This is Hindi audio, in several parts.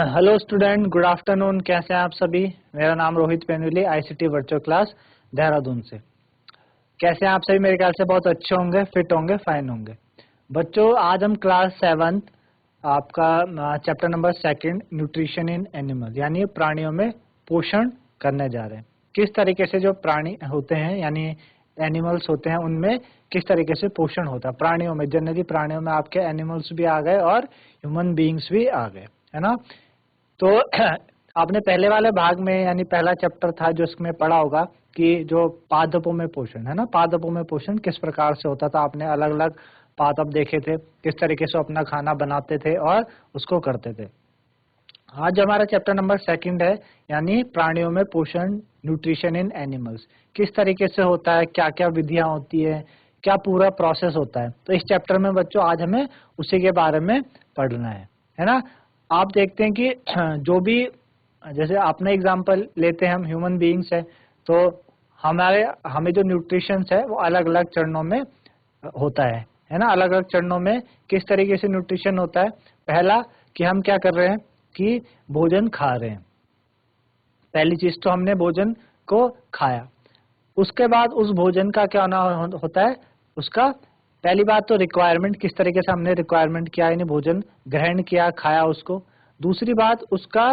Hello student, good afternoon. कैसे हैं आप सभी? मेरा नाम Rohit Penuli, ICT virtual class Dehradun से। कैसे हैं आप सभी? मेरे ख्याल से बहुत अच्छे होंगे, फिट होंगे, फाइन होंगे। बच्चों, आज हम क्लास 7 आपका chapter number 2 nutrition in animal यानी प्राणियों में पोषण करने जा रहे हैं। किस तरीके से जो प्राणी होते हैं यानी एनिमल्स होते हैं उनमें किस तरीके से पोषण होता है। प्राणियों में जनरली प्राणियों में आपके एनिमल्स भी आ गए और ह्यूमन बीइंग्स भी आ गए, है ना। तो आपने पहले वाले भाग में यानी पहला चैप्टर था जो इसमें पढ़ा होगा कि जो पादपों में पोषण है ना, पादपों में पोषण किस प्रकार से होता था। आपने अलग अलग पादप देखे थे, किस तरीके से अपना खाना बनाते थे और उसको करते थे। आज हमारा चैप्टर नंबर 2 है यानी प्राणियों में पोषण, न्यूट्रिशन इन एनिमल्स। किस तरीके से होता है, क्या क्या विधियां होती है, क्या पूरा प्रोसेस होता है। तो इस चैप्टर में बच्चों आज हमें उसी के बारे में पढ़ना है ना। आप देखते हैं कि जो भी, जैसे अपने एग्जांपल लेते हैं हम, ह्यूमन बीइंग्स है, तो हमें जो न्यूट्रिशन है वो अलग अलग चरणों में होता है ना। अलग अलग चरणों में किस तरीके से न्यूट्रिशन होता है। पहला कि हम क्या कर रहे हैं कि भोजन खा रहे हैं। पहली चीज तो हमने भोजन को खाया, उसके बाद उस भोजन का क्या होता है, उसका पहली बात तो रिक्वायरमेंट, किस तरीके से हमने रिक्वायरमेंट किया यानी भोजन ग्रहण किया, खाया उसको। दूसरी बात उसका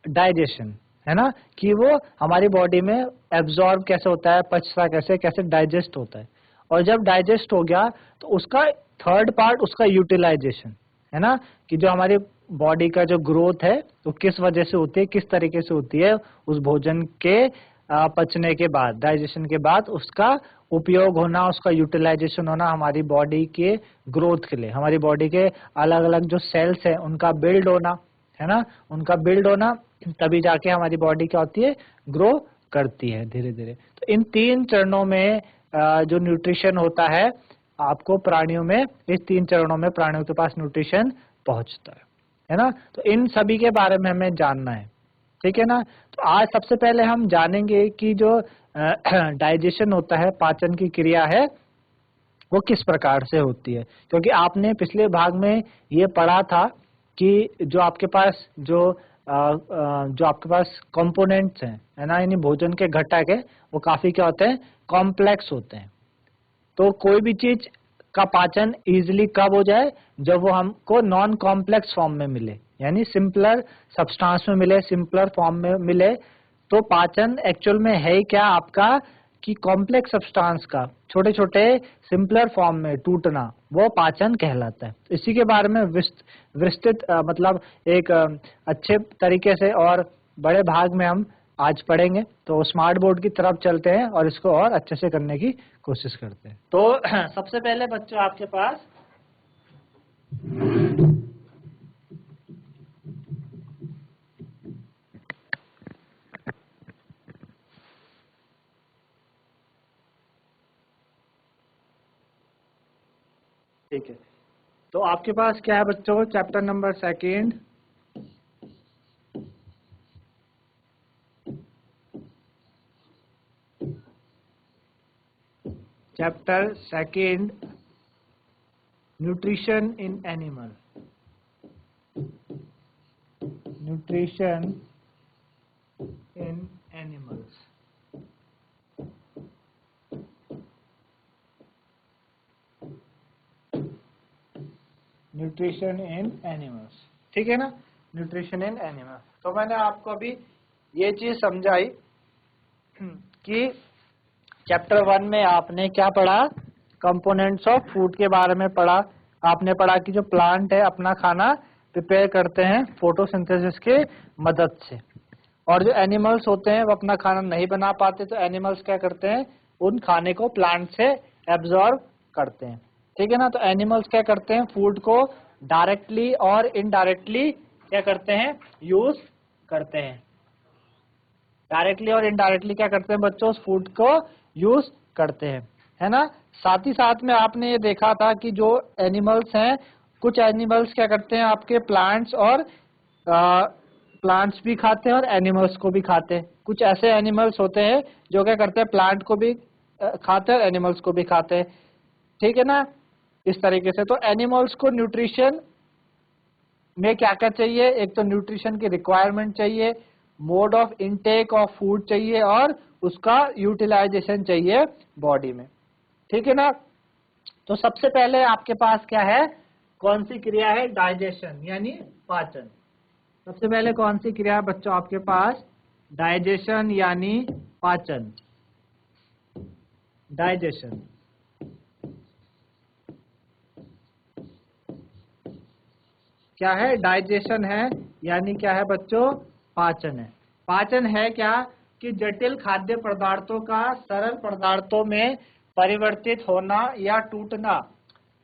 डाइजेशन, है ना, कि वो हमारी बॉडी में एब्जॉर्ब कैसे होता है, पचता कैसे, कैसे डाइजेस्ट होता है। और जब डाइजेस्ट हो गया तो उसका थर्ड पार्ट उसका यूटिलाइजेशन, है ना, कि जो हमारी बॉडी का जो ग्रोथ है वो किस वजह से होती है, किस तरीके से होती है। उस भोजन के पचने के बाद, डाइजेशन के बाद उसका उपयोग होना, उसका यूटिलाइजेशन होना हमारी बॉडी के ग्रोथ के लिए, हमारी बॉडी के अलग अलग जो सेल्स हैं उनका बिल्ड होना, है ना, उनका बिल्ड होना, तभी जाके हमारी बॉडी क्या होती है, ग्रो करती है धीरे धीरे। तो इन 3 चरणों में जो न्यूट्रिशन होता है आपको प्राणियों में, इस 3 चरणों में प्राणियों के पास न्यूट्रिशन पहुंचता है ना। तो इन सभी के बारे में हमें जानना है, ठीक है ना। तो आज सबसे पहले हम जानेंगे कि जो डाइजेशन होता है, पाचन की क्रिया है, वो किस प्रकार से होती है। क्योंकि आपने पिछले भाग में ये पढ़ा था कि जो आपके पास जो आपके पास कंपोनेंट्स हैं, है ना, यानी भोजन के घटक है, वो काफी क्या होते हैं, कॉम्प्लेक्स होते हैं। तो कोई भी चीज का पाचन इजीली कब हो जाए, जब वो हमको नॉन कॉम्प्लेक्स फॉर्म में मिले, यानी सिंपलर सब्सटेंस में मिले, सिंपलर फॉर्म में मिले। तो पाचन एक्चुअल में है क्या आपका, कि कॉम्प्लेक्स सब्सटेंस का छोटे छोटे सिंपलर फॉर्म में टूटना, वो पाचन कहलाता है। इसी के बारे में विस्तृत मतलब एक अच्छे तरीके से और बड़े भाग में हम आज पढ़ेंगे। तो स्मार्ट बोर्ड की तरफ चलते हैं और इसको और अच्छे से करने की कोशिश करते हैं। तो सबसे पहले बच्चों आपके पास ठीक है, तो आपके पास क्या है बच्चों, chapter number 2, chapter 2 nutrition in animal, nutrition in animals. Nutrition in animals, ठीक है ना, न्यूट्रिशन इन एनिमल्स। तो मैंने आपको अभी ये चीज समझाई कि चैप्टर 1 में आपने क्या पढ़ा, कंपोनेंट्स ऑफ फूड के बारे में पढ़ा। आपने पढ़ा कि जो प्लांट है अपना खाना प्रिपेयर करते हैं फोटोसिंथेसिस के मदद से, और जो एनिमल्स होते हैं वो अपना खाना नहीं बना पाते, तो एनिमल्स क्या करते हैं, उन खाने को प्लांट से एब्जॉर्ब करते हैं, ठीक है ना। तो एनिमल्स क्या करते हैं, फूड को डायरेक्टली और इनडायरेक्टली क्या करते हैं, यूज करते हैं। डायरेक्टली और इनडायरेक्टली क्या करते हैं बच्चों, उस फूड को यूज करते हैं, है ना। साथ ही साथ में आपने ये देखा था कि जो एनिमल्स हैं, कुछ एनिमल्स क्या करते हैं, आपके प्लांट्स और प्लांट्स भी खाते हैं और एनिमल्स को भी खाते हैं। कुछ ऐसे एनिमल्स होते हैं जो क्या करते हैं, प्लांट को भी खाते हैं और एनिमल्स को भी खाते हैं, ठीक है ना, इस तरीके से। तो एनिमल्स को न्यूट्रिशन में क्या क्या चाहिए, एक तो न्यूट्रिशन की रिक्वायरमेंट चाहिए, mode of intake of food चाहिए और उसका यूटिलाइजेशन चाहिए बॉडी में, ठीक है ना। तो सबसे पहले आपके पास क्या है, कौन सी क्रिया है, डाइजेशन यानी पाचन। सबसे पहले कौन सी क्रिया है बच्चों आपके पास, डाइजेशन यानी पाचन। डाइजेशन, क्या है, डाइजेशन है, यानी क्या है बच्चों, पाचन है। पाचन है क्या, कि जटिल खाद्य पदार्थों का सरल पदार्थों में परिवर्तित होना या टूटना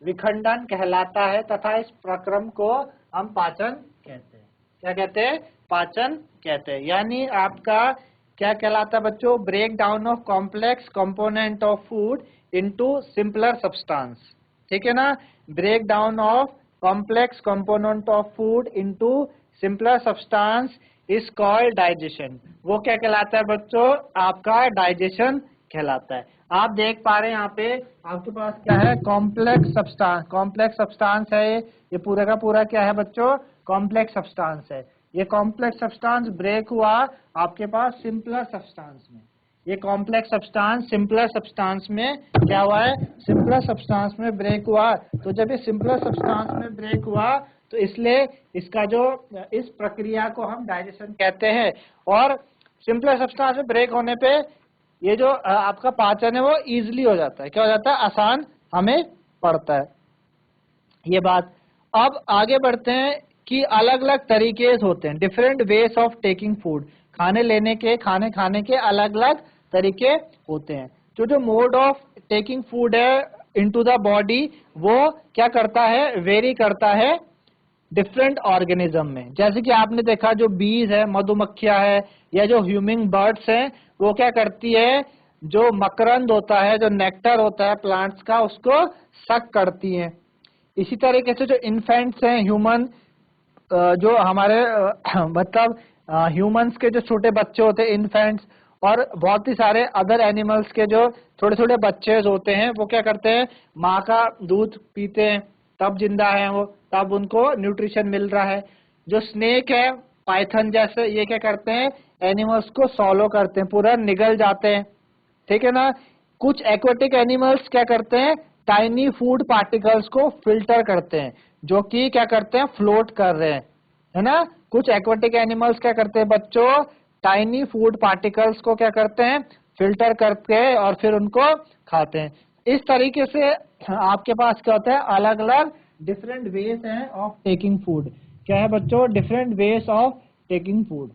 विखंडन कहलाता है तथा इस प्रक्रम को हम पाचन कहते हैं। क्या कहते हैं, पाचन कहते हैं। यानी आपका क्या कहलाता है बच्चों, break down of complex component of food into simpler substance, ठीक है ना। Break down of complex component of food into simpler substance is called digestion। वो क्या कहलाता है बच्चों, आपका डाइजेशन कहलाता है। आप देख पा रहे हैं यहाँ पे आपके पास क्या है, कॉम्प्लेक्स सब्सटेंस। कॉम्प्लेक्स सब्सटेंस है ये पूरा का पूरा क्या है बच्चों, कॉम्प्लेक्स सब्सटेंस है। ये कॉम्प्लेक्स सब्सटेंस ब्रेक हुआ आपके पास सिंपलर सब्सटेंस में। ये कॉम्प्लेक्स सब्सटेंस सिंपलर सब्सटेंस में क्या हुआ है, सिंपलर सब्सटेंस में ब्रेक हुआ। तो जब ये सिंपलर सब्सटेंस में ब्रेक हुआ तो इसलिए इसका जो, इस प्रक्रिया को हम डाइजेशन कहते हैं। और सिंपलर सब्सटेंस में ब्रेक होने पे ये जो आपका पाचन है वो इजीली हो जाता है। क्या हो जाता है, आसान हमें पड़ता है ये बात। अब आगे बढ़ते हैं कि अलग अलग तरीके होते हैं, different ways of taking food. खाने लेने के, खाने खाने के अलग अलग तरीके होते हैं। जो मोड ऑफ टेकिंग फूड है इनटू द बॉडी वो क्या करता है, वेरी करता है डिफरेंट ऑर्गेनिज्म में। जैसे कि आपने देखा जो बीज है, मधुमक्खियां है या जो ह्यूमिंग बर्ड्स हैं, वो क्या करती है, जो मकरंद होता है, जो नेक्टर होता है प्लांट्स का, उसको सक करती हैं। इसी तरीके से जो इन्फेंट्स हैं, ह्यूमन, जो हमारे मतलब ह्यूमंस के जो छोटे बच्चे होते हैं इन्फेंट्स, और बहुत ही सारे अदर एनिमल्स के जो छोटे छोटे बच्चे होते हैं, वो क्या करते हैं, माँ का दूध पीते हैं तब जिंदा है वो, तब उनको न्यूट्रिशन मिल रहा है। जो स्नेक है, पाइथन जैसे, ये क्या करते हैं, एनिमल्स को सॉलो करते हैं, पूरा निगल जाते हैं, ठीक है ना। कुछ एक्वेटिक एनिमल्स क्या करते हैं, टाइनी फूड पार्टिकल्स को फिल्टर करते हैं, जो कि क्या करते हैं, फ्लोट कर रहे हैं, है ना। कुछ एक्वेटिक एनिमल्स क्या करते हैं बच्चों, टाइनी फूड पार्टिकल्स को क्या करते हैं, फिल्टर करके और फिर उनको खाते हैं। इस तरीके से आपके पास क्या होता है, अलग अलग डिफरेंट वेज हैं ऑफ टेकिंग फूड। क्या है बच्चों, different ways of taking food,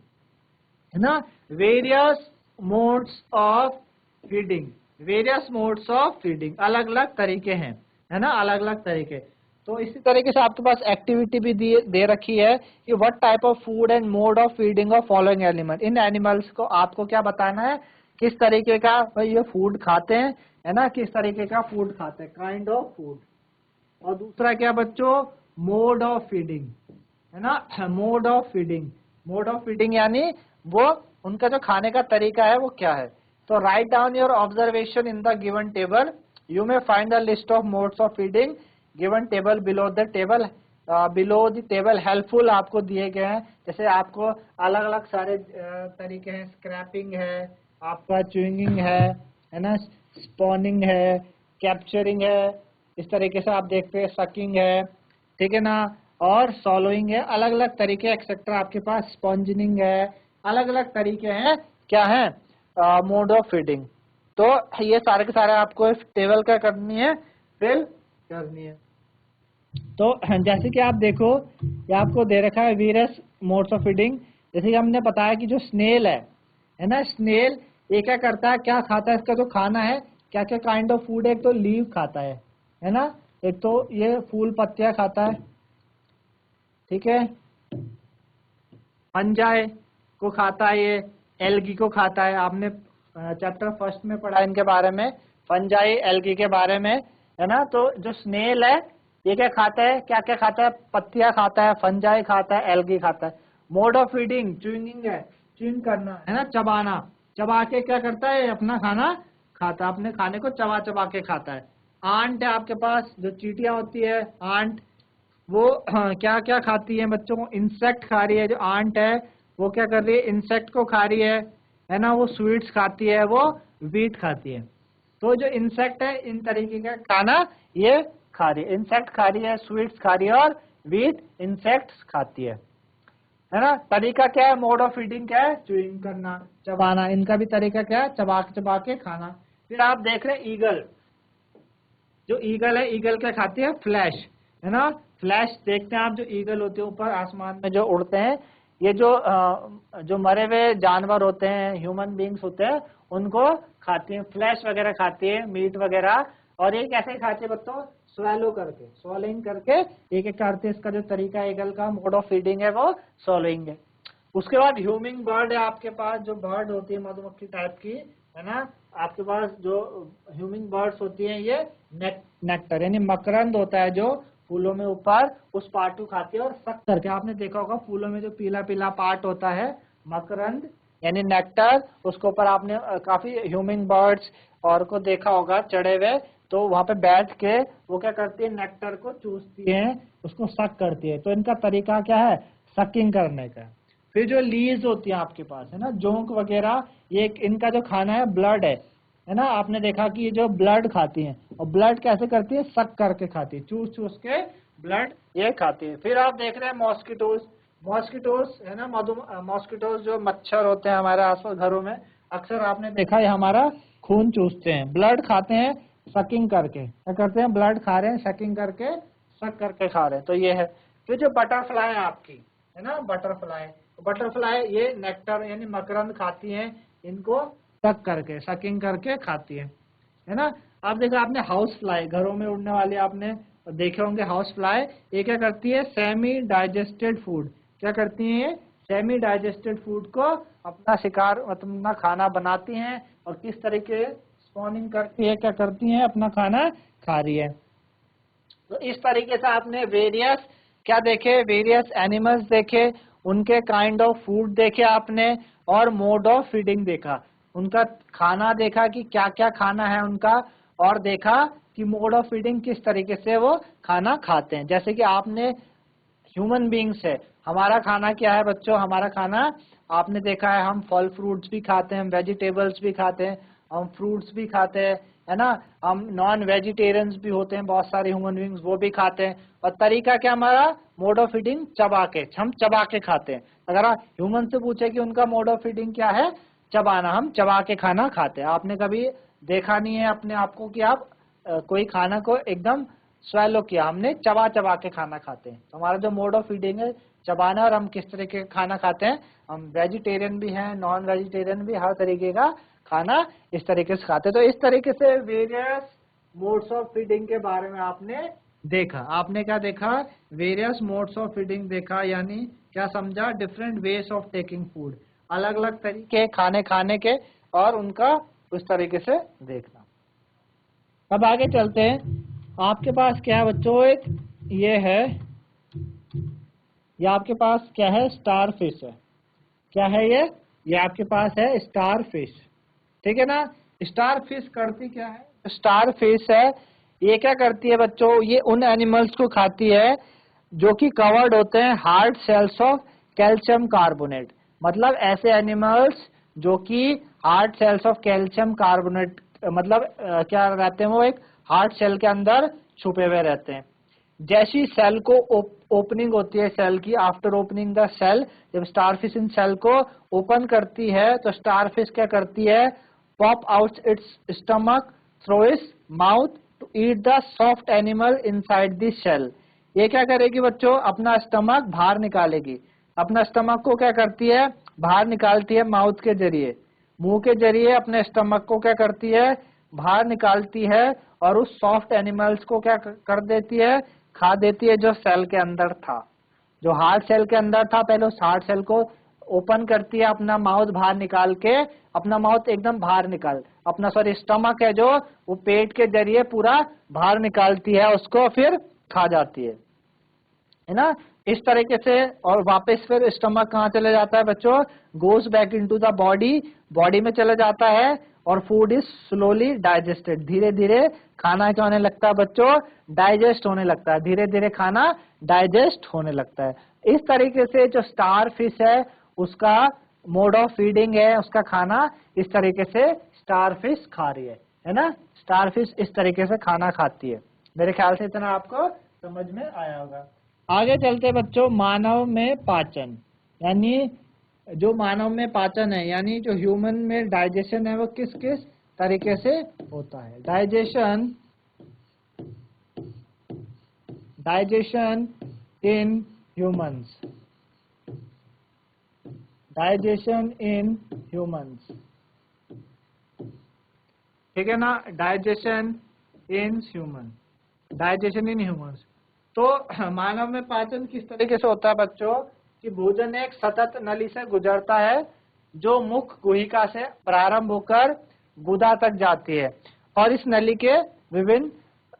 है ना। Various modes of feeding, various modes of feeding, अलग अलग तरीके हैं, है ना, अलग अलग तरीके। तो इसी तरीके से आपके पास एक्टिविटी भी दे रखी है कि what type of food and mode of feeding of following animal. In animals को आपको क्या बताना है, किस तरीके का भाई ये फूड खाते हैं, है ना, किस तरीके का फूड खाते हैं, काइंड ऑफ फूड। और दूसरा क्या बच्चों, मोड ऑफ फीडिंग, है ना, mode of feeding. Mode of feeding यानी वो उनका जो खाने का तरीका है वो क्या है। तो write down your observation in the given table, you may find the list of modes of feeding given table below the table. Below the table helpful आपको दिए गए हैं। जैसे आपको अलग अलग सारे तरीके हैं, स्क्रैपिंग है, आपका च्यूइंग है ना, स्पॉनिंग है, कैप्चरिंग है, इस तरीके से आप देखते हैं, सकिंग है, ठीक है ना, और सॉलोइंग है, अलग अलग तरीके एक्सेट्रा आपके पास, स्पॉन्जनिंग है, अलग अलग तरीके हैं, क्या है, मोड ऑफ फीडिंग। तो ये सारे के सारे आपको इस टेबल क्या करनी है, फिल करनी है। तो जैसे कि आप देखो, ये आपको दे रखा है वेरियस मोड्स ऑफ फीडिंग। जैसे कि हमने बताया कि जो स्नेल है ना, स्नेल ये क्या करता है, क्या खाता है, इसका जो खाना है, क्या क्या काइंड ऑफ फूड है, एक तो लीव खाता है ना, एक तो ये फूल पत्तियां खाता है, ठीक है, फंजाई को खाता है, ये एल्गी को खाता है। आपने चैप्टर फर्स्ट में पढ़ा इनके बारे में, फंजाई एल्गी के बारे में, है ना। तो जो स्नेल है ये क्या खाता है, क्या क्या खाता है, पत्तियां खाता है, फंजाई खाता है, एल्गी खाता है। मोड ऑफ फीडिंग च्यूइंग है, च्यूइंग करना, है ना, चबाना, चबा के क्या करता है, अपना खाना खाता है, अपने खाने को चबा चबा के खाता है। आंट है आपके पास, जो चींटियां होती है, आंट, वो क्या क्या खाती है बच्चों, इंसेक्ट खा रही है, जो आंट है वो क्या कर रही है, इंसेक्ट को खा रही है ना, वो स्वीट्स खाती है, वो वीट खाती है। तो जो इंसेक्ट है इन तरीके का खाना ये खा रही है, इंसेक्ट खा रही है, स्वीट्स खा रही है और वीट इंसेक्ट्स खाती है ना। तरीका क्या है, मोड ऑफ फीडिंग क्या है, च्यूइंग करना, चबाना, इनका भी तरीका क्या है, चबा के खाना। फिर आप देख रहे हैं ईगल, जो ईगल है, ईगल क्या खाती है, फ्लैश, है ना। फ्लैश देखते हैं आप, जो ईगल होते हैं ऊपर आसमान में जो उड़ते हैं, ये जो मरे हुए जानवर होते हैं, ह्यूमन बींग्स होते हैं, उनको खाती है, फ्लैश वगैरह खाती है, मीट वगैरह। और ये कैसे खाती है बच्चों, स्वेलो करके, swallowing करके एक एक करते हैं। इसका जो तरीका है ईगल का, मोड ऑफ फीडिंग है, वो swallowing है। उसके बाद ह्यूमिंग बर्ड है आपके पास, जो बर्ड होती है मधुमक्खी टाइप की, है ना। आपके पास जो ह्यूमिंग बर्ड्स होती हैं, ये नेक्टर यानी मकरंद होता है जो फूलों में ऊपर, उस पार्ट को खाती है और सक करके, आपने देखा होगा फूलों में जो पीला पीला पार्ट होता है, मकरंद यानी नेक्टर, उसके ऊपर आपने काफी ह्यूमिंग बर्ड्स और को देखा होगा चढ़े हुए, तो वहां पे बैठ के वो क्या करती है, नेक्टर को चूसती है, उसको सक करती है। तो इनका तरीका क्या है, सकिंग करने का। फिर जो लीज होती है आपके पास, है ना, जोंक वगैरह, ये इनका जो खाना है ब्लड है ना। आपने देखा कि ये जो ब्लड खाती हैं, और ब्लड कैसे करती है, सक करके खाती है, चूस चूस के ब्लड ये खाती है। फिर आप देख रहे हैं मॉस्किटोज, मॉस्किटोज है ना, मॉस्किटोज जो मच्छर होते हैं हमारे आसपास घरों में, अक्सर आपने देखा है हमारा खून चूसते हैं, ब्लड खाते हैं सकिंग करके, क्या करते हैं, ब्लड खा रहे हैं सकिंग करके, सक करके खा रहे हैं। तो ये है। फिर जो बटरफ्लाई है आपकी, है ना, बटरफ्लाई, बटरफ्लाई ये नेक्टर यानी मकरंद खाती हैं, इनको सक करके, सकिंग करके खाती है ना। आप देखो, आपने हाउस फ्लाई, घरों में उड़ने वाली आपने देखे होंगे हाउस फ्लाई, ये क्या करती है, सेमी डाइजेस्टेड फूड, क्या करती है, ये सेमी डाइजेस्टेड फूड को अपना शिकार, मतलब अपना खाना बनाती हैं, और किस तरीके स्पॉनिंग करती है, क्या करती हैं, अपना खाना खा रही है। तो इस तरीके से आपने वेरियस क्या देखे, वेरियस एनिमल्स देखे, उनके काइंड ऑफ फूड देखे आपने, और मोड ऑफ फीडिंग देखा, उनका खाना देखा कि क्या क्या खाना है उनका, और देखा कि मोड ऑफ फीडिंग किस तरीके से वो खाना खाते हैं। जैसे कि आपने ह्यूमन बींग्स है, हमारा खाना क्या है बच्चों, हमारा खाना आपने देखा है, हम फल फ्रूट्स भी खाते हैं, वेजिटेबल्स भी खाते हैं, हम फ्रूट्स भी खाते हैं, है ना। हम नॉन वेजिटेरियंस भी होते हैं, बहुत सारे ह्यूमन बींग्स वो भी खाते हैं। और तरीका क्या हमारा, मोड ऑफ फीडिंग चबा के, हम चबा के खाते हैं। अगर आप ह्यूमन से पूछे कि उनका मोड ऑफ फीडिंग क्या है, चबाना, हम चबा के खाना खाते हैं। आपने कभी देखा नहीं है अपने आप को कि आप कोई खाना को एकदम स्वेलो किया, हमने चबा चबा के खाना खाते हैं। तो हमारा जो मोड ऑफ फीडिंग है चबाना, और हम किस तरीके का खाना खाते हैं, हम वेजिटेरियन भी हैं, नॉन वेजिटेरियन भी, हर तरीके का खाना इस तरीके से खाते हैं। तो इस तरीके से वेरियस मोड्स ऑफ फीडिंग के बारे में आपने देखा। आपने क्या देखा, वेरियस मोड्स ऑफ फीडिंग देखा, यानी क्या समझा, different ways of taking food, अलग अलग तरीके खाने खाने के, और उनका उस तरीके से देखना। अब आगे चलते हैं। आपके पास क्या है बच्चों, एक ये है, ये आपके पास क्या है, स्टार फिश है। क्या है ये आपके पास है स्टार फिश, ठीक है ना। स्टार फिश करती क्या है, स्टार फिश है, ये क्या करती है बच्चों, ये उन एनिमल्स को खाती है जो कि कवर्ड होते हैं hard shells of calcium carbonate. मतलब ऐसे एनिमल्स जो कि hard shells of calcium carbonate, मतलब क्या रहते हैं, वो एक हार्ड सेल के अंदर छुपे हुए रहते हैं। जैसी सेल को ओपनिंग होती है सेल की, आफ्टर ओपनिंग द सेल, जब स्टारफिश इन सेल को ओपन करती है, तो स्टारफिश क्या करती है, pop out its stomach through its mouth to eat the soft animal inside the shell. ये क्या करेगी बच्चों, अपना स्टमक बाहर निकालेगी, अपना स्टमक को क्या करती है, बाहर निकालती है, माउथ के जरिए, मुंह के जरिए अपने स्टमक को क्या करती है, बाहर निकालती है, और उस सॉफ्ट एनिमल्स को क्या कर देती है, खा देती है, जो सेल के अंदर था, जो हार्ड सेल के अंदर था। पहले उस हार्ड सेल को ओपन करती है, अपना माउथ बाहर निकाल के, अपना माउथ एकदम बाहर निकाल, अपना सॉरी स्टमक है जो, वो पेट के जरिए पूरा बाहर निकालती है, उसको फिर खा जाती है ना, इस तरीके से। और वापस फिर स्टमक कहाँ चले जाता है बच्चों, goes back into the body, body में चले जाता है, और फूड इज स्लोली डाइजेस्टेड, धीरे धीरे खाना क्या होने लगता है बच्चों, डाइजेस्ट होने लगता है, धीरे धीरे खाना डाइजेस्ट होने लगता है। इस तरीके से जो स्टार फिश है उसका मोड ऑफ फीडिंग है, उसका खाना इस तरीके से स्टार फिश खा रही है ना, स्टार फिश इस तरीके से खाना खाती है। मेरे ख्याल से इतना आपको समझ में आया होगा। आगे चलते बच्चों, मानव में पाचन, यानी जो मानव में पाचन है यानी जो ह्यूमन में डाइजेशन है वो किस किस तरीके से होता है। Digestion in humans, digestion in humans, ठीक है ना, डाइजेशन इन ह्यूमंस। तो मानव में पाचन किस तरीके से होता है बच्चों कि भोजन एक सतत नली से गुजरता है जो मुख गुहिका से प्रारंभ होकर गुदा तक जाती है और इस नली के विभिन्न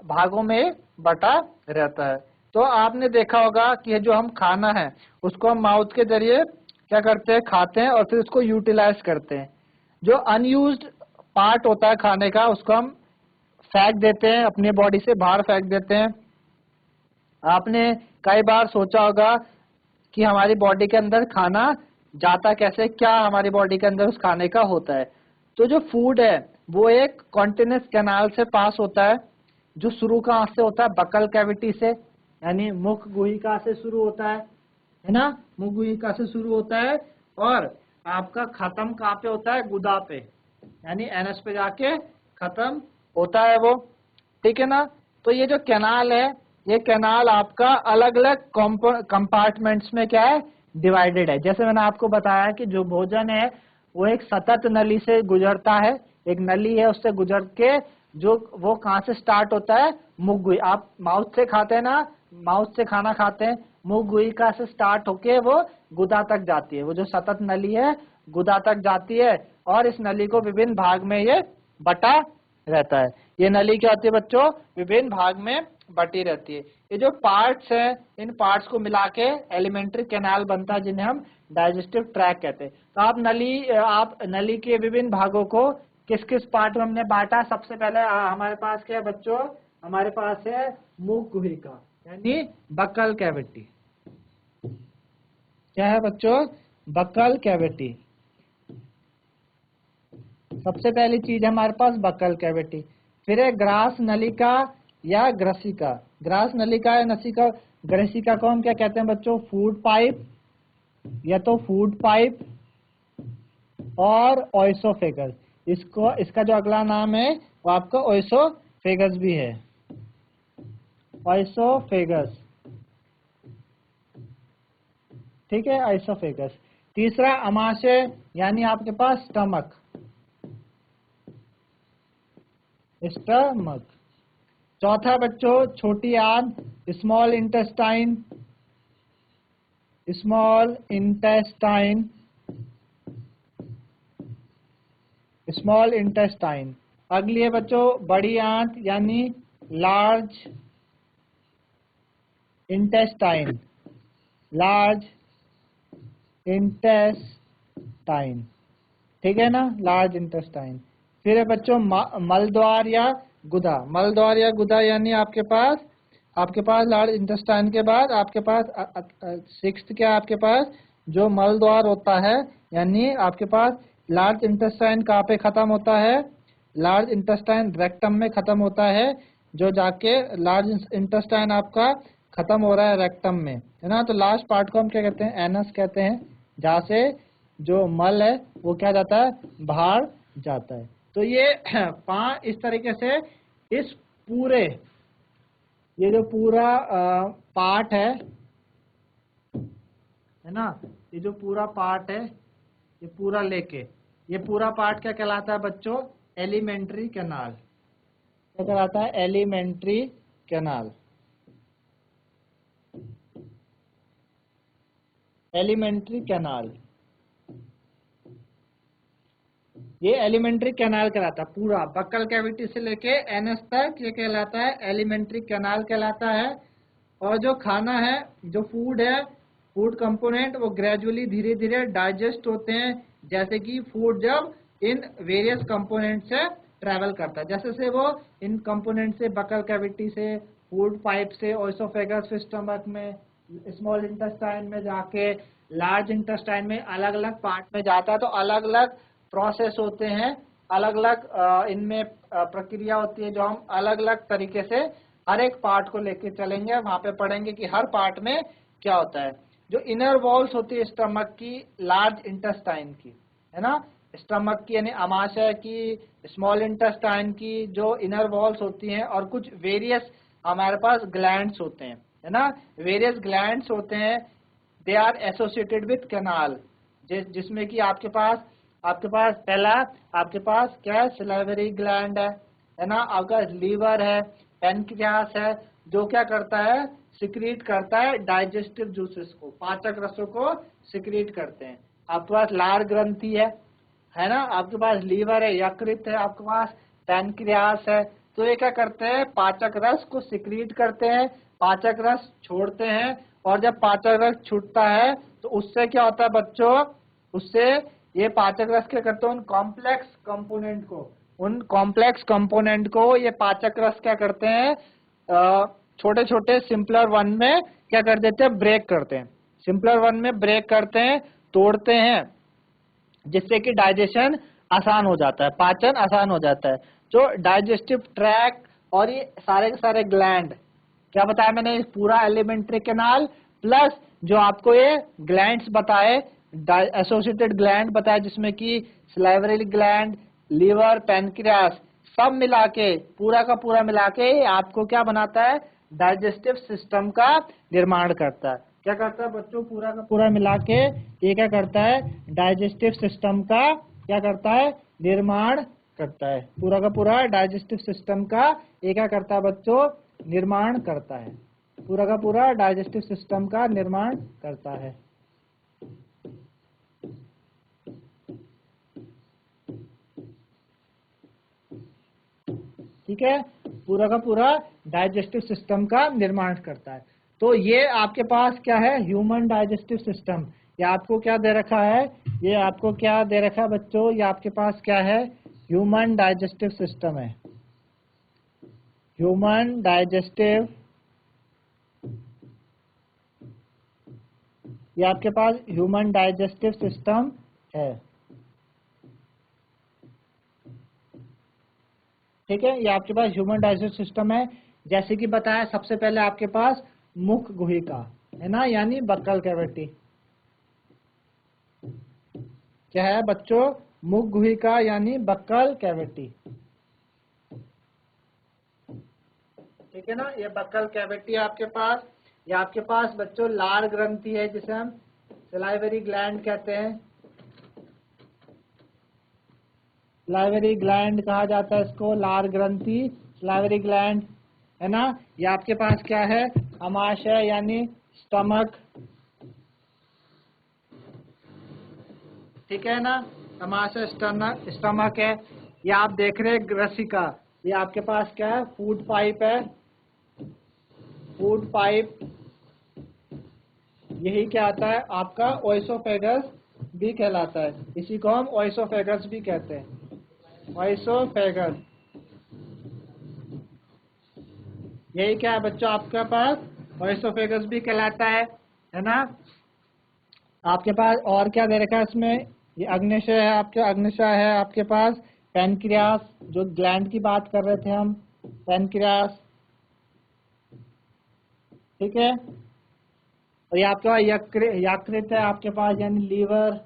भागों में बटा रहता है। तो आपने देखा होगा कि जो हम खाना है उसको हम माउथ के जरिए क्या करते हैं, खाते हैं और फिर उसको यूटिलाइज करते हैं। जो अनयूज्ड पार्ट होता है खाने का उसको हम फेंक देते हैं, अपनी बॉडी से बाहर फेंक देते हैं। आपने कई बार सोचा होगा कि हमारी बॉडी के अंदर खाना जाता कैसे, क्या हमारी बॉडी के अंदर उस खाने का होता है। तो जो फूड है वो एक कॉन्टिन्यूस कैनाल से पास होता है जो शुरू कहाँ से होता है, बकल कैविटी से, यानी मुख गुहिका से शुरू होता है ना, मुख गुहिका से शुरू होता है और आपका खत्म कहाँ पे होता है, गुदा पे, यानी एनस पे जाके खत्म होता है वो, ठीक है ना। तो ये जो कैनाल है ये कैनाल आपका अलग अलग कंपार्टमेंट्स में क्या है, डिवाइडेड है। जैसे मैंने आपको बताया कि जो भोजन है वो एक सतत नली से गुजरता है, एक नली है उससे गुजर के जो वो कहाँ से स्टार्ट होता है, मुख गुही, आप माउथ से खाते हैं ना, माउथ से खाना खाते हैं, मुख गुहिका से स्टार्ट होके वो गुदा तक जाती है, वो जो सतत नली है गुदा तक जाती है और इस नली को विभिन्न भाग में ये बटा रहता है। ये नली क्या होती है बच्चों, विभिन्न भाग में बटी रहती है। ये जो पार्ट्स हैं इन पार्ट्स को मिला के एलिमेंट्री कैनाल बनता है जिन्हें हम डाइजेस्टिव ट्रैक कहते हैं। तो आप नली के विभिन्न भागों को किस किस पार्ट में हमने बांटा। सबसे पहले हमारे पास क्या है बच्चों, हमारे पास है मुख गुहिका यानी बक्कल कैविटी। क्या है बच्चों, बक्कल कैविटी, सबसे पहली चीज है हमारे पास बक्कल कैविटी। फिर है ग्रास नलिका या ग्रसिका, ग्रास नलिका या नसिका, ग्रसिका को हम क्या कहते हैं बच्चों, फूड पाइप या तो फूड पाइप और ओइसोफेगस। इसका जो अगला नाम है वो आपका ओइसोफेगस भी है, ओइसोफेगस, ठीक है, ओइसोफेगस। तीसरा अमाशय यानी आपके पास स्टमक, स्टमक। चौथा बच्चों छोटी आंत, small intestine, small intestine, small intestine. अगली है बच्चों बड़ी आंत यानी लार्ज इंटेस्टाइन, लार्ज इंटेस्टाइन, ठीक है ना, लार्ज इंटेस्टाइन। फिर है बच्चों मलद्वार या गुदा, मलद्वार या गुदा यानी आपके पास लार्ज इंटेस्टाइन के बाद आपके पास सिक्स्थ क्या आपके पास जो मलद्वार होता है, यानी आपके पास लार्ज इंटेस्टाइन कहाँ पे खत्म होता है, लार्ज इंटेस्टाइन रेक्टम में खत्म होता है, जो जाके लार्ज इंटेस्टाइन आपका खत्म हो रहा है रेक्टम में, है ना। तो लास्ट पार्ट को हम क्या कहते हैं, एनस कहते हैं, जहाँ से जो मल है वो क्या जाता है, बाहर जाता है। तो ये इस तरीके से इस पूरे ये जो पूरा पार्ट है ना, ये जो पूरा पार्ट है ये पूरा लेके ये पूरा पार्ट क्या कहलाता है बच्चों, एलिमेंट्री कैनाल। क्या कहलाता है, एलिमेंट्री कैनाल, एलिमेंट्री कैनाल। ये एलिमेंट्री कैनाल कहलाता है, पूरा बक्कल कैविटी से लेके एनएस तक ये कहलाता है एलिमेंट्री कैनाल कहलाता है। और जो खाना है, जो फूड है, फूड कंपोनेंट वो ग्रेजुअली धीरे धीरे डाइजेस्ट होते हैं, जैसे कि फूड जब इन वेरियस कंपोनेंट से ट्रेवल करता है। जैसे से वो इन कंपोनेंट से बकल कैविटी से, फूड पाइप से, ओएसोफेगस फिर स्टमक में, स्मॉल इंटेस्टाइन में जाके लार्ज इंटेस्टाइन में अलग अलग पार्ट में जाता है। तो अलग अलग प्रोसेस होते हैं, अलग अलग इनमें प्रक्रिया होती है जो हम अलग अलग तरीके से हर एक पार्ट को लेके चलेंगे। वहां पे पढ़ेंगे कि हर पार्ट में क्या होता है। जो इनर वॉल्स होती है स्टमक की, लार्ज इंटेस्टाइन की, है ना, स्टमक की यानी आमाशय की, स्मॉल इंटेस्टाइन की जो इनर वॉल्स होती हैं, और कुछ वेरियस हमारे पास ग्लैंड्स होते हैं, है ना, वेरियस ग्लैंड्स होते हैं। They are associated with canal, जिसमें कि आपके पास पहला आपके पास क्या है, सिलाइवरी ग्लैंड है ना, आपका लीवर है, पेनक्रियास है, जो क्या करता है, सिक्रीट करता है डाइजेस्टिव जूसेस को, पाचक रसों को सिक्रीट करते हैं। आपके पास लार ग्रंथि है ना, आपके पास लीवर है, यकृत है, आपके पास पैनक्रियास है। तो ये क्या करते हैं, पाचक रस को सिक्रीट करते हैं, पाचक रस छोड़ते हैं। और जब पाचक रस छूटता है तो उससे क्या होता है बच्चों, उससे ये पाचक रस क्या करते हैं, उन कॉम्प्लेक्स कंपोनेंट को ये पाचक रस क्या करते हैं, छोटे छोटे सिंपलर वन में क्या कर देते हैं, ब्रेक करते हैं, सिंपलर वन में ब्रेक करते हैं, तोड़ते हैं, जिससे कि डाइजेशन आसान हो जाता है, पाचन आसान हो जाता है। जो डाइजेस्टिव ट्रैक्ट और ये सारे के सारे ग्लैंड, क्या बताया मैंने, पूरा एलिमेंट्री कैनाल प्लस जो आपको ये ग्लैंड्स बताए, एसोसिएटेड ग्लैंड बताया, जिसमें कि सलाइवरी ग्लैंड, लीवर, पैनक्रियास, सब मिला के, पूरा का पूरा मिला के आपको क्या बनाता है, डाइजेस्टिव सिस्टम का निर्माण करता है। क्या करता है बच्चों, पूरा का पूरा मिला के ये क्या करता है, डाइजेस्टिव सिस्टम का क्या करता है, निर्माण करता है। पूरा का पूरा डाइजेस्टिव सिस्टम का ये क्या करता है बच्चों, निर्माण करता है। पूरा का पूरा डाइजेस्टिव सिस्टम का निर्माण करता है। ठीक है, पूरा का पूरा डाइजेस्टिव सिस्टम का निर्माण करता है। तो ये आपके पास क्या है, ह्यूमन डाइजेस्टिव सिस्टम। ये आपको क्या दे रखा है, ये आपको क्या दे रखा है बच्चों, ये आपके पास क्या है, ह्यूमन डाइजेस्टिव सिस्टम है। ह्यूमन डाइजेस्टिव, ये आपके पास ह्यूमन डाइजेस्टिव सिस्टम है। ठीक है, ये आपके पास ह्यूमन डाइजेस्टिव सिस्टम है। जैसे कि बताया, सबसे पहले आपके पास मुख गुहिका है ना, यानी बक्कल कैविटी। क्या है बच्चों, मुख गुहिका यानी बक्कल कैविटी। ठीक है ना, ये बक्कल कैविटी आपके पास। ये आपके पास बच्चों लार ग्रंथि है, जिसे हम सलाइवरी ग्लैंड कहते हैं। सलाइवरी ग्लैंड कहा जाता है इसको, लार ग्रंथि, सलाइवरी ग्लैंड, है ना। ये आपके पास क्या है, अमाशय यानी स्टमक। ठीक है ना, अमाशय स्टमक है। ये आप देख रहे हैं ग्रसिका, ये आपके पास क्या है, फूड पाइप है। फूड पाइप, यही क्या आता है आपका, ओएसोफेगस भी कहलाता है। इसी को हम ओएसोफेगस भी कहते हैं, ओएसोफेगस। यही क्या है बच्चों आपके पास, ओएसोफेगस भी कहलाता है ना। आपके पास और क्या दे रखा है इसमें, ये अग्न्याशय है, आपके अग्न्याशय है आपके पास, पैनक्रियास, जो ग्लैंड की बात कर रहे थे हम, पैनक्रियास। ठीक है, और ये आपके पास यकृत है आपके पास, यानी लीवर।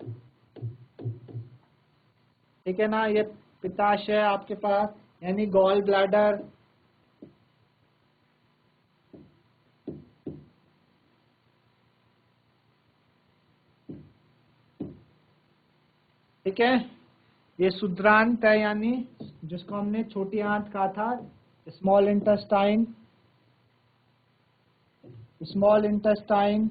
ठीक है ना, ये पित्ताशय है आपके पास, यानी गॉल ब्लैडर। ठीक है, ये शुद्रांत है, यानी जिसको हमने छोटी आंत कहा था, स्मॉल इंटेस्टाइन। स्मॉल इंटेस्टाइन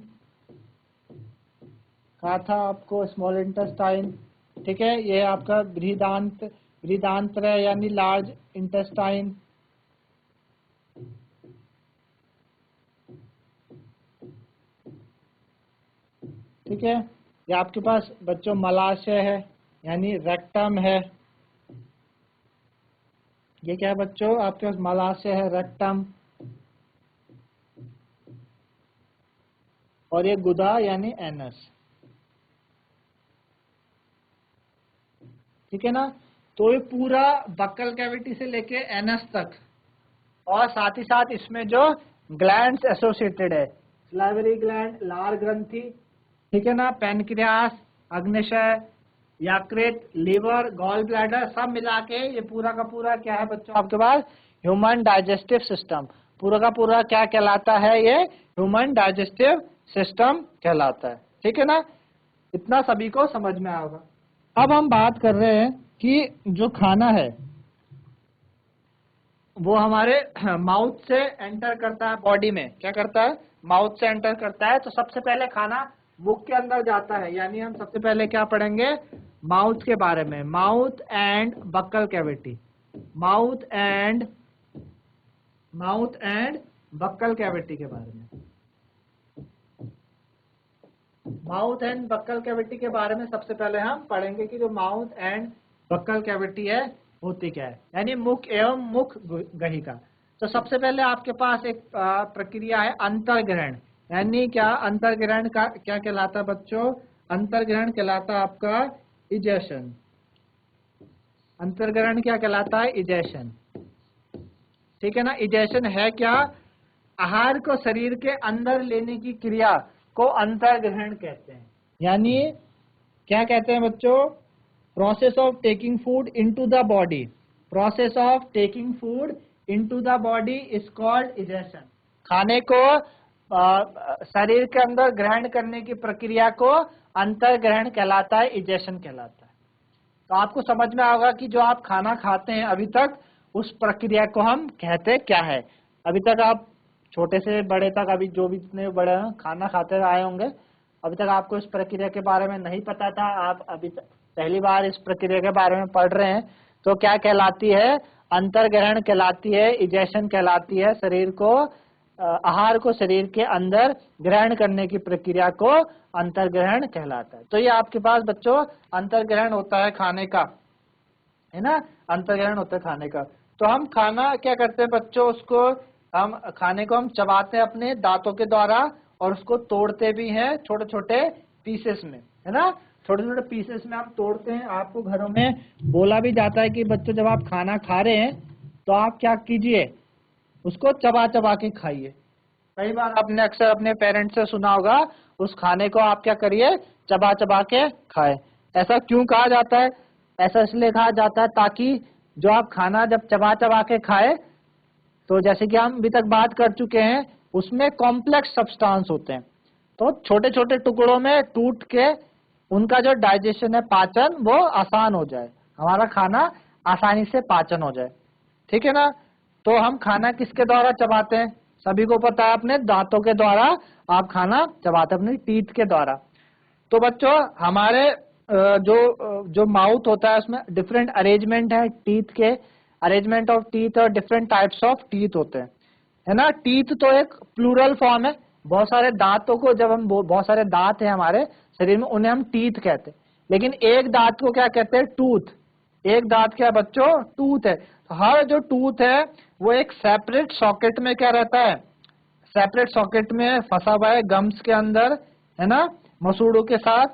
कहा था आपको, स्मॉल इंटेस्टाइन। ठीक है, ये आपका बृहदांत, बृहदांत्र है, यानी लार्ज इंटेस्टाइन। ठीक है, ये आपके पास बच्चों मलाशय है। यानी रेक्टम है, ये क्या है बच्चों, आपके पास मलाशय है रेक्टम, और ये गुदा यानी एनस। ठीक है ना। तो ये पूरा बक्कल कैविटी से लेके एनस तक, और साथ ही साथ इसमें जो ग्लैंड्स एसोसिएटेड है, सलाइवरी ग्लैंड, लार ग्रंथि, ठीक है ना, पैनक्रियास, अग्न्याशय, यकृत, लीवर, गॉल ब्लैडर, सब मिला के ये पूरा का पूरा क्या है बच्चों आपके पास, ह्यूमन डाइजेस्टिव सिस्टम। पूरा का पूरा क्या कहलाता है, ये ह्यूमन डाइजेस्टिव सिस्टम कहलाता है। ठीक है ना, इतना सभी को समझ में आएगा। अब हम बात कर रहे हैं कि जो खाना है वो हमारे माउथ से एंटर करता है बॉडी में, क्या करता है, माउथ से एंटर करता है। तो सबसे पहले खाना मुख के अंदर जाता है, यानी हम सबसे पहले क्या पढ़ेंगे, माउथ के बारे में, mouth and buccal cavity, mouth and buccal cavity के बारे में। माउथ एंड बक्कल कैविटी के बारे में सबसे पहले हम पढ़ेंगे कि जो माउथ एंड बक्कल कैविटी है होती क्या है, यानी मुख एवं मुख गहिका। तो सबसे पहले आपके पास एक प्रक्रिया है अंतर्ग्रहण, यानी क्या, अंतर्ग्रहण का क्या कहलाता है बच्चों, अंतर्ग्रहण कहलाता है आपका इजेशन। अंतर्ग्रहण क्या कहलाता है, इजेशन। ठीक है ना, इजेशन है क्या, आहार को शरीर के अंदर लेने की क्रिया को अंतर्ग्रहण कहते हैं। यानी क्या कहते हैं बच्चों, process of taking food into the body, process of taking food into the body is called egestion. खाने को शरीर के अंदर ग्रहण करने की प्रक्रिया को अंतर्ग्रहण कहलाता है, इजेशन कहलाता है। तो आपको समझ में आएगा कि जो आप खाना खाते हैं अभी तक, उस प्रक्रिया को हम कहते क्या है। अभी तक आप छोटे से बड़े तक, अभी जो भी जितने बड़े हैं खाना खाते आए होंगे, अभी तक आपको इस प्रक्रिया के बारे में नहीं पता था, आप अभी पहली बार इस प्रक्रिया के बारे में पढ़ रहे हैं। तो क्या कहलाती है, अंतर्ग्रहण कहलाती है, इजेशन कहलाती है। शरीर को आहार को शरीर के अंदर ग्रहण करने की प्रक्रिया को अंतर्ग्रहण कहलाता है। तो ये आपके पास बच्चों अंतर्ग्रहण होता है खाने का, है ना, अंतर्ग्रहण होता है खाने का। तो हम खाना क्या करते हैं बच्चों, उसको हम खाने को हम चबाते हैं अपने दांतों के द्वारा, और उसको तोड़ते भी हैं छोटे छोटे पीसेस में, है ना, छोटे छोटे पीसेस में हम तोड़ते हैं। आपको घरों में बोला भी जाता है कि बच्चों जब आप खाना खा रहे हैं तो आप क्या कीजिए, उसको चबा चबा के खाइए। कई बार आपने अक्सर अपने पेरेंट्स से सुना होगा, उस खाने को आप क्या करिए, चबा चबा के खाए। ऐसा क्यों कहा जाता है, ऐसा इसलिए कहा जाता है ताकि जो आप खाना जब चबा चबा के खाए, तो जैसे कि हम अभी तक बात कर चुके हैं, उसमें कॉम्प्लेक्स सब्सटेंस होते हैं, तो छोटे छोटे टुकड़ों में टूट के उनका जो डाइजेशन है, पाचन, वो आसान हो जाए, हमारा खाना आसानी से पाचन हो जाए। ठीक है ना। तो हम खाना किसके द्वारा चबाते हैं, सभी को पता है, अपने दांतों के द्वारा आप खाना चबाते हैं, अपनी टीथ के द्वारा। तो बच्चों हमारे जो माउथ होता है उसमें डिफरेंट अरेंजमेंट है टीथ के, अरेंजमेंट ऑफ टीथ, और डिफरेंट टाइप्स ऑफ टीथ होते हैं, है ना। टीथ तो एक प्लूरल फॉर्म है, बहुत सारे दांतों को, जब हम बहुत सारे दांत है हमारे शरीर में, उन्हें हम टीथ कहते हैं। लेकिन एक दांत को क्या कहते हैं, टूथ। एक दांत क्या बच्चों, टूथ है। हर जो टूथ है वो एक सेपरेट सॉकेट में क्या रहता है, सेपरेट सॉकेट में फंसा हुआ है, गम्स के अंदर, है ना, मसूड़ों के साथ।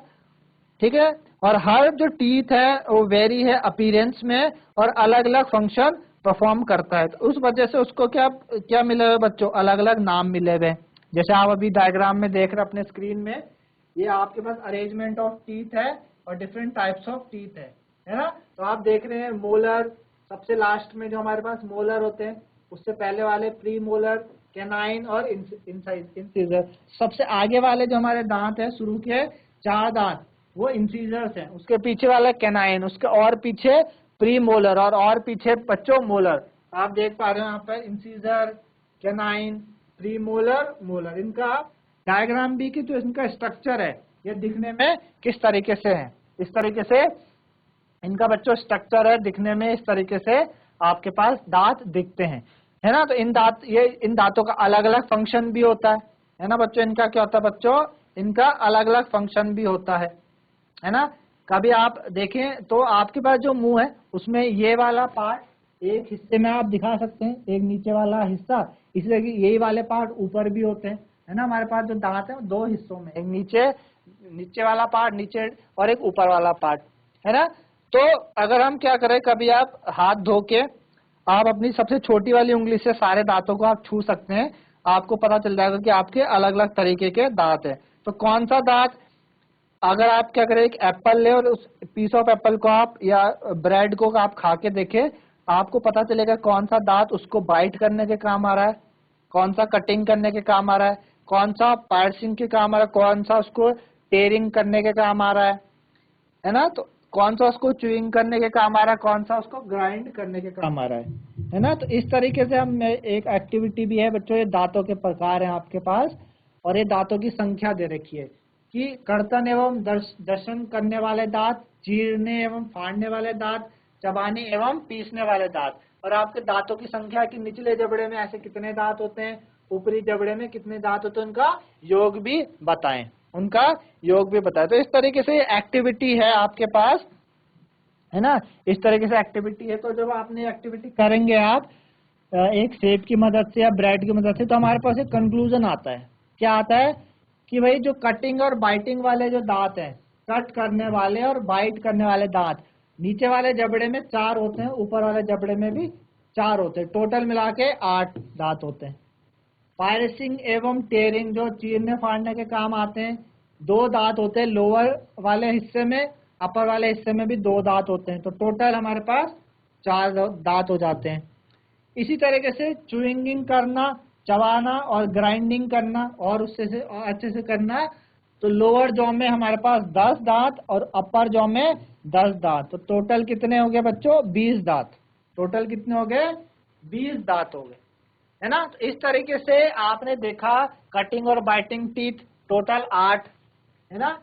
ठीक है। और हर जो टीथ है वो वेरी है अपीयरेंस में, और अलग अलग फंक्शन परफॉर्म करता है। तो उस वजह से उसको क्या क्या मिले हुए बच्चों, अलग अलग नाम मिले हुए। जैसे आप अभी डायग्राम में देख रहे हैं अपने स्क्रीन में, ये आपके पास अरेंजमेंट ऑफ टीथ है और डिफरेंट टाइप्स ऑफ टीथ है ना। तो आप देख रहे हैं मोलर, सबसे लास्ट में जो हमारे पास मोलर होते हैं, उससे पहले वाले प्री मोलर, कैनाइन और इंसीजर। सबसे आगे वाले जो हमारे दांत है, शुरू के 4 दांत, वो इंसीजर्स हैं। उसके पीछे वाला कैनाइन, उसके और पीछे प्री मोलर, और पीछे बच्चों मोलर। आप देख पा रहे हो यहाँ पर incisor, canine, pre molar, molar. इनका डायग्राम भी कि जो इनका स्ट्रक्चर है, ये दिखने में किस तरीके से है, इस तरीके से इनका बच्चों स्ट्रक्चर है, दिखने में इस तरीके से आपके पास दांत दिखते हैं, है ना। तो इन दांतों का अलग अलग फंक्शन भी होता है ना बच्चों। इनका क्या होता है बच्चों, इनका अलग अलग फंक्शन भी होता है ना। कभी आप देखें तो आपके पास जो मुंह है उसमें ये वाला पार्ट एक हिस्से में आप दिखा सकते हैं, एक नीचे वाला हिस्सा, इसलिए कि यही वाले पार्ट ऊपर भी होते हैं, है ना। हमारे पास जो दांत है वो दो हिस्सों में, एक नीचे वाला पार्ट नीचे और एक ऊपर वाला पार्ट, है ना। तो अगर हम क्या करें, कभी आप हाथ धो के आप अपनी सबसे छोटी वाली उंगली से सारे दांतों को आप छू सकते हैं, आपको पता चल जाएगा कि आपके अलग अलग तरीके के दांत है। तो कौन सा दांत, अगर आप क्या करें, एक एप्पल ले और उस पीस ऑफ एप्पल को आप या ब्रेड को आप खा के देखें, आपको पता चलेगा कौन सा दांत उसको बाइट करने के काम आ रहा है, कौन सा कटिंग करने के काम आ रहा है, कौन सा पार्सिंग के काम आ रहा है, कौन सा उसको टेयरिंग करने के काम आ रहा है ना। तो कौन सा उसको च्यूइंग करने के काम आ रहा है, कौन सा उसको ग्राइंड करने के काम आ रहा है ना। तो इस तरीके से हम एक एक्टिविटी भी है बच्चों, ये दांतों के प्रकार हैं आपके पास, और ये दांतों की संख्या दे रखी है कि कर्तन एवं दर्शन करने वाले दांत, चीरने एवं फाड़ने वाले दांत, चबाने एवं पीसने वाले दांत, और आपके दांतों की संख्या कि निचले जबड़े में ऐसे कितने दांत होते हैं, ऊपरी जबड़े में कितने दांत होते हैं, उनका योग भी बताएं, तो इस तरीके से एक्टिविटी है आपके पास, है ना। इस तरीके से एक्टिविटी है। तो जब आपने एक्टिविटी करेंगे आप एक सेब की मदद से या ब्रेड की मदद से, तो हमारे पास एक कंक्लूजन आता है। क्या आता है कि भाई जो कटिंग और बाइटिंग वाले जो दांत हैं, कट करने वाले और बाइट करने वाले दांत, नीचे वाले जबड़े में 4 होते हैं, ऊपर वाले जबड़े में भी 4 होते हैं, टोटल मिला के 8 दांत होते हैं। पायरसिंग एवं टेयरिंग जो चीरने फाड़ने के काम आते हैं, 2 दांत होते हैं लोअर वाले हिस्से में, अपर वाले हिस्से में भी 2 दांत होते हैं, तो टोटल हमारे पास 4 दांत हो जाते हैं। इसी तरीके से च्युइंगिंग करना, चबाना और ग्राइंडिंग करना और उससे से और अच्छे से करना, तो लोअर जॉ में हमारे पास 10 दांत और अपर जॉ में 10 दांत, तो टोटल कितने हो गए बच्चों, 20 दांत। टोटल कितने हो गए, 20 दांत हो गए, है ना। तो इस तरीके से आपने देखा कटिंग और बाइटिंग टीथ टोटल 8, है ना,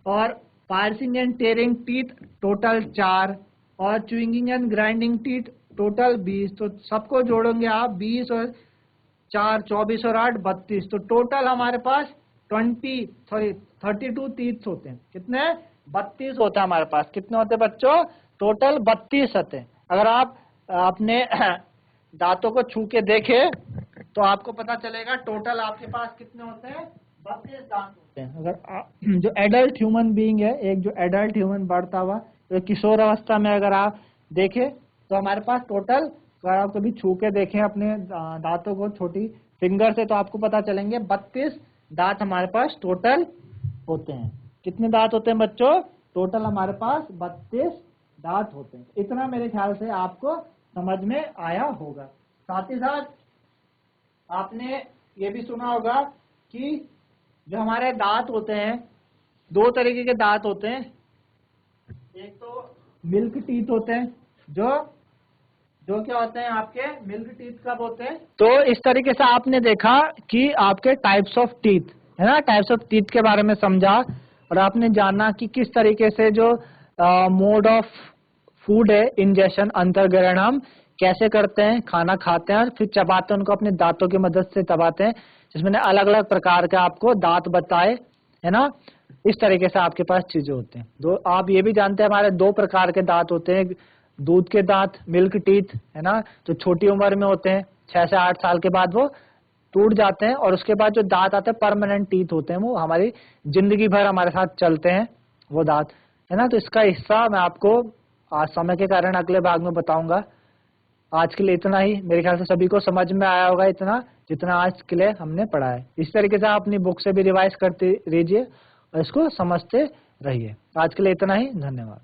और piercing and tearing teeth total 4, और chewing and grinding teeth total 20। तो सबको जोड़ोगे आप, 20 और 4 24 और 8 32, तो टोटल हमारे पास 32 टीथ होते हैं। कितने, 32 होते हैं हमारे पास। कितने होते हैं बच्चों, टोटल 32 होते हैं। अगर आप अपने दांतों को छू के देखें तो आपको पता चलेगा टोटल आपके पास कितने होते हैं, 32 दांत होते हैं। अगर जो एडल्ट ह्यूमन बीइंग है, एक जो एडल्ट ह्यूमन बढ़ता हुआ, तो किशोर अवस्था में अगर आप देखें तो हमारे पास टोटल, अगर आप कभी छू के देखें अपने दांतों को छोटी फिंगर से, तो आपको पता चलेंगे 32 दांत हमारे पास टोटल होते हैं। कितने दांत होते हैं बच्चों, टोटल हमारे पास 32 दांत होते हैं। इतना मेरे ख्याल से आपको समझ में आया होगा। साथ ही साथ आपने ये भी सुना होगा कि जो हमारे दांत होते हैं, 2 तरीके के दांत होते हैं। एक तो मिल्क टीथ होते हैं, जो क्या होते हैं आपके, मिल्क टीथ कब होते हैं, तो इस तरीके से आपने देखा कि आपके टाइप्स ऑफ टीथ, है ना, टाइप्स ऑफ टीथ के बारे में समझा, और आपने जाना कि किस तरीके से जो मोड ऑफ फूड है, इंजेशन, अंतर्ग्रहण, हम कैसे करते हैं, खाना खाते हैं और फिर चबाते हैं, उनको अपने दांतों की मदद से चबाते हैं, जिसमें अलग अलग प्रकार के आपको दांत बताए, है ना। इस तरीके से आपके पास चीजें होते हैं। दो, आप ये भी जानते हैं हमारे 2 प्रकार के दांत होते हैं, दूध के दांत, मिल्क टीथ, है ना, तो छोटी उम्र में होते हैं, 6 से 8 साल के बाद वो टूट जाते हैं, और उसके बाद जो दांत आते हैं परमानेंट टीथ होते हैं, वो हमारी जिंदगी भर हमारे साथ चलते हैं वो दांत, है ना। तो इसका हिस्सा मैं आपको आज समय के कारण अगले भाग में बताऊंगा। आज के लिए इतना ही, मेरे ख्याल से सभी को समझ में आया होगा इतना जितना आज के लिए हमने पढ़ा है। इस तरीके से आप अपनी बुक से भी रिवाइज करते रहिए और इसको समझते रहिए। आज के लिए इतना ही, धन्यवाद।